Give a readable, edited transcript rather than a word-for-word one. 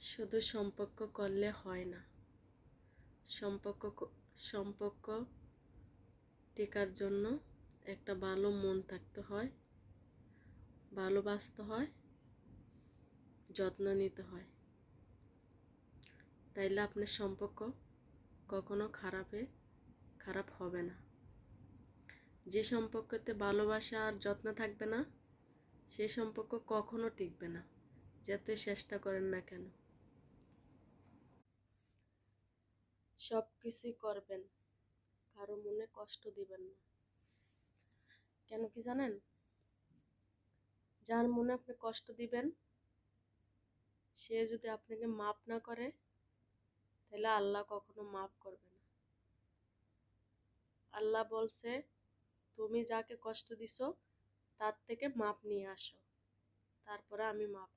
শুধু সম্পর্ক করলে হয় না, সম্পর্ক টেকার জন্য একটা ভালো মন থাকতে হয়, ভালোবাসতে হয়, যত্ন নিতে হয়। তাইলে আপনার সম্পর্ক কখনো খারাপ হবে না। যে সম্পর্কতে ভালোবাসা আর যত্ন থাকবে না, সেই সম্পর্ক কখনো টিকবে না, যতই চেষ্টা করেন না কেন। সব কিছুই করবেন, কারো মনে কষ্ট দিবেন না। কেন কি জানেন? যার মনে আপনি কষ্ট দিবেন, সে যদি আপনাকে মাফ না করে, তাহলে আল্লাহ কখনো মাফ করবে না। আল্লাহ বলছে, তুমি যাকে কষ্ট দিছো তার থেকে মাপ নিয়ে আসো, তারপরে আমি মাপ